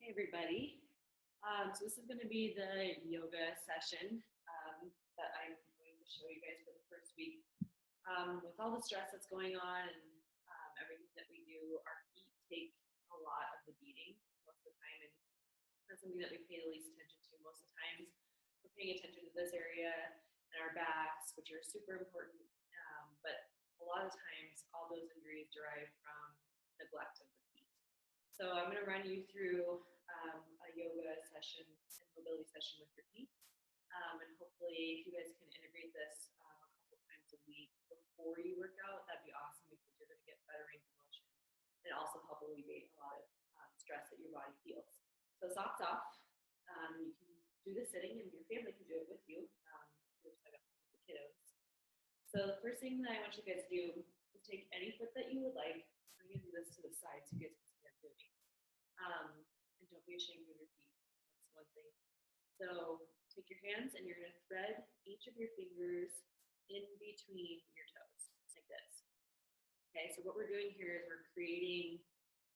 Hey everybody. So this is going to be the yoga session that I'm going to show you guys for the first week. With all the stress that's going on and everything that we do, our feet take a lot of the beating most of the time, and that's something that we pay the least attention to. Most of the times we're paying attention to this area and our backs, which are super important, but a lot of times all those injuries derive from neglect of the feet. So I'm going to run you through a yoga session and mobility session with your feet. And hopefully, if you guys can integrate this a couple times a week before you work out, that'd be awesome because you're going to get better range of motion and also help alleviate a lot of stress that your body feels. So socks off. You can do this sitting, and your family can do it with you. You're set up with the kiddos. So the first thing that I want you guys to do is take any foot that you would like. I'm going to do this to the side so you guys can see what I'm doing. And don't be ashamed of your feet. That's one thing. So take your hands and you're going to thread each of your fingers in between your toes, like this. Okay, so what we're doing here is we're creating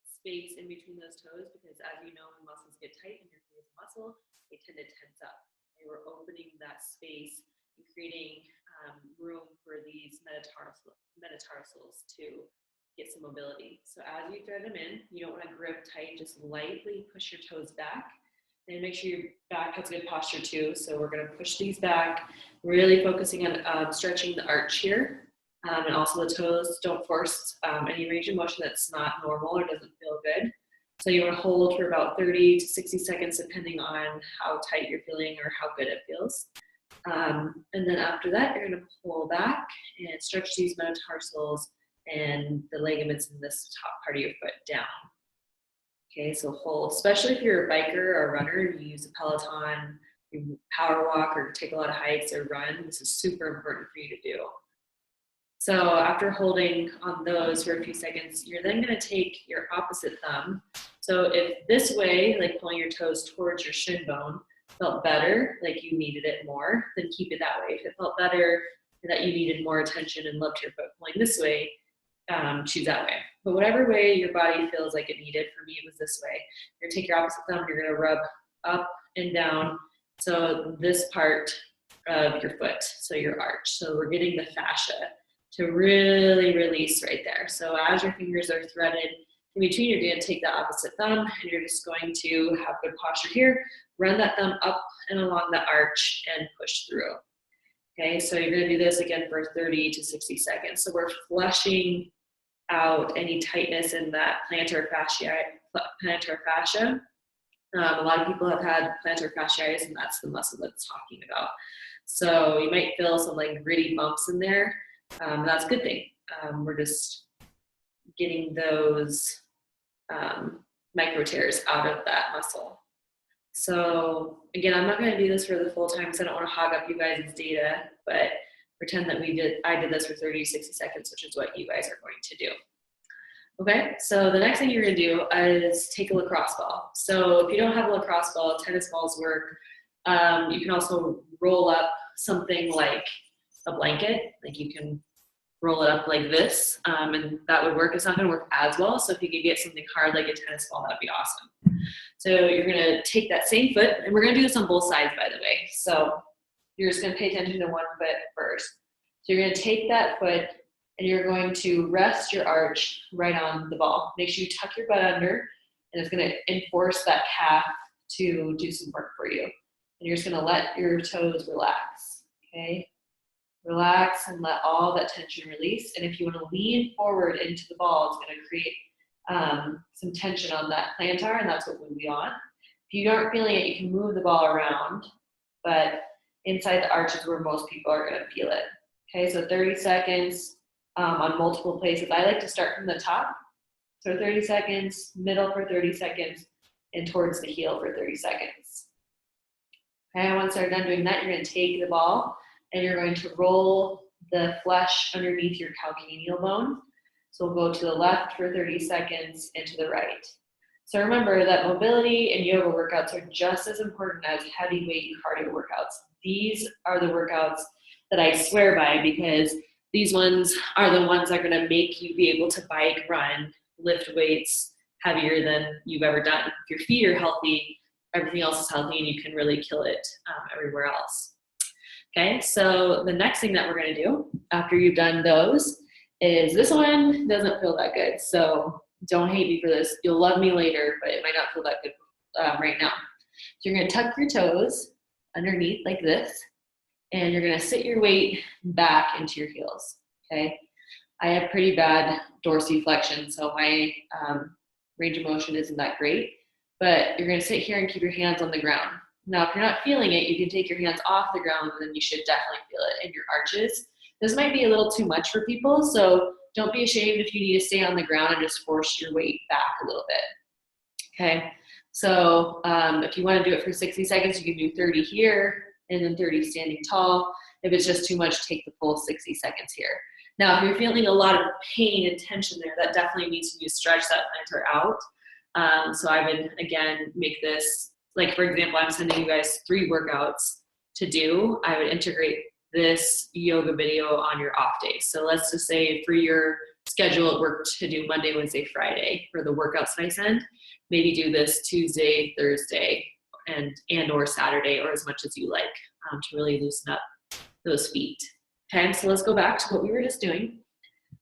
space in between those toes because, as you know, when muscles get tight in your feet as a muscle, they tend to tense up. And we're opening that space and creating room for these metatarsals to get some mobility. So as you thread them in, you don't want to grip tight, just lightly push your toes back and make sure your back has good posture too. So we're going to push these back, really focusing on stretching the arch here. And also the toes. Don't force any range of motion that's not normal or doesn't feel good. So you want to hold for about 30 to 60 seconds depending on how tight you're feeling or how good it feels. And then after that, you're going to pull back and stretch these metatarsals and the ligaments in this top part of your foot down. Okay, so hold, especially if you're a biker or a runner, you use a Peloton, you power walk or take a lot of hikes or run, this is super important for you to do. So after holding on those for a few seconds, you're then going to take your opposite thumb. So if this way, like pulling your toes towards your shin bone, felt better, like you needed it more, then keep it that way. If it felt better that you needed more attention and loved your foot pulling this way, choose that way. But whatever way your body feels like it needed, for me it was this way. You're going to take your opposite thumb, you're going to rub up and down, so this part of your foot, so your arch. So we're getting the fascia to really release right there. So as your fingers are threaded in between, you're going to take the opposite thumb and you're just going to have good posture here. Run that thumb up and along the arch and push through. Okay, so you're going to do this again for 30 to 60 seconds. So we're flushing out any tightness in that plantar fascia. A lot of people have had plantar fasciitis, and that's the muscle that's talking about. So you might feel some like gritty bumps in there. That's a good thing. We're just getting those micro tears out of that muscle. So again, I'm not going to do this for the full time because I don't want to hog up you guys' data, but pretend that I did this for 30 to 60 seconds, which is what you guys are going to do. Okay, so the next thing you're going to do is take a lacrosse ball. So if you don't have a lacrosse ball, tennis balls work. You can also roll up something like a blanket, like you can roll it up like this, and that would work. It's not going to work as well, so if you could get something hard like a tennis ball, that'd be awesome. So you're going to take that same foot, and we're going to do this on both sides, by the way. So you're just going to pay attention to one foot first. So you're going to take that foot, and you're going to rest your arch right on the ball. Make sure you tuck your butt under, and it's going to enforce that calf to do some work for you. And you're just going to let your toes relax, okay? Relax and let all that tension release. And if you want to lean forward into the ball, it's going to create some tension on that plantar, and that's what we want. If you aren't feeling it, you can move the ball around, but inside the arch is where most people are going to feel it. Okay, so 30 seconds on multiple places. I like to start from the top. So 30 seconds, middle for 30 seconds, and towards the heel for 30 seconds. Okay, once they're done doing that, you're going to take the ball and you're going to roll the flesh underneath your calcaneal bone. So we'll go to the left for 30 seconds and to the right. So remember that mobility and yoga workouts are just as important as heavyweight cardio workouts. These are the workouts that I swear by because these ones are the ones that are going to make you be able to bike, run, lift weights, heavier than you've ever done. If your feet are healthy, everything else is healthy and you can really kill it everywhere else. Okay, so the next thing that we're gonna do after you've done those is this one doesn't feel that good. So don't hate me for this. You'll love me later, but it might not feel that good right now. So you're gonna tuck your toes underneath like this, and you're gonna sit your weight back into your heels, okay? I have pretty bad dorsiflexion, so my range of motion isn't that great, but you're gonna sit here and keep your hands on the ground. Now, if you're not feeling it, you can take your hands off the ground, and then you should definitely feel it in your arches. This might be a little too much for people, so don't be ashamed if you need to stay on the ground and just force your weight back a little bit, okay? So if you wanna do it for 60 seconds, you can do 30 here, and then 30 standing tall. If it's just too much, take the full 60 seconds here. Now, if you're feeling a lot of pain and tension there, that definitely needs to stretch that plantar out. So I would, again, make this, like for example, I'm sending you guys 3 workouts to do. I would integrate this yoga video on your off days. So let's just say for your schedule at work to do Monday, Wednesday, Friday for the workouts that I send, maybe do this Tuesday, Thursday, and or Saturday, or as much as you like, to really loosen up those feet. Okay, so let's go back to what we were just doing.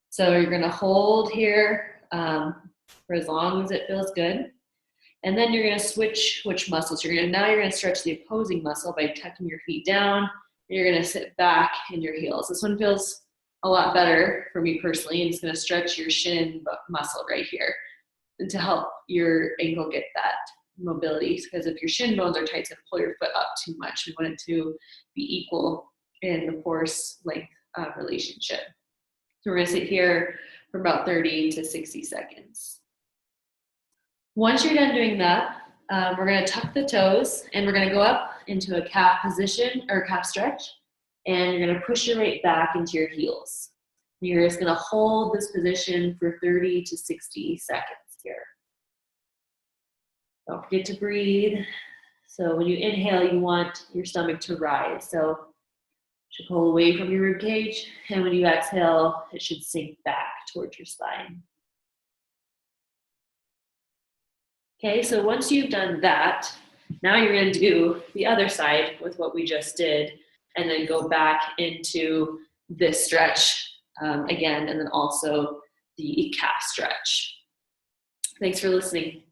So you're gonna hold here for as long as it feels good. And then you're gonna switch which muscles. Now you're gonna stretch the opposing muscle by tucking your feet down. And you're gonna sit back in your heels. This one feels a lot better for me personally, and it's gonna stretch your shin muscle right here and to help your ankle get that mobility, because if your shin bones are tight, it's gonna pull your foot up too much. We want it to be equal in the force length relationship. So we're gonna sit here for about 30 to 60 seconds. Once you're done doing that, we're gonna tuck the toes and we're gonna go up into a calf position or calf stretch, and you're gonna push your weight back into your heels. You're just gonna hold this position for 30 to 60 seconds here. Don't forget to breathe. So when you inhale, you want your stomach to rise. So it should pull away from your rib cage, and when you exhale, it should sink back towards your spine. Okay, so once you've done that, now you're gonna do the other side with what we just did, and then go back into this stretch again, and then also the calf stretch. Thanks for listening.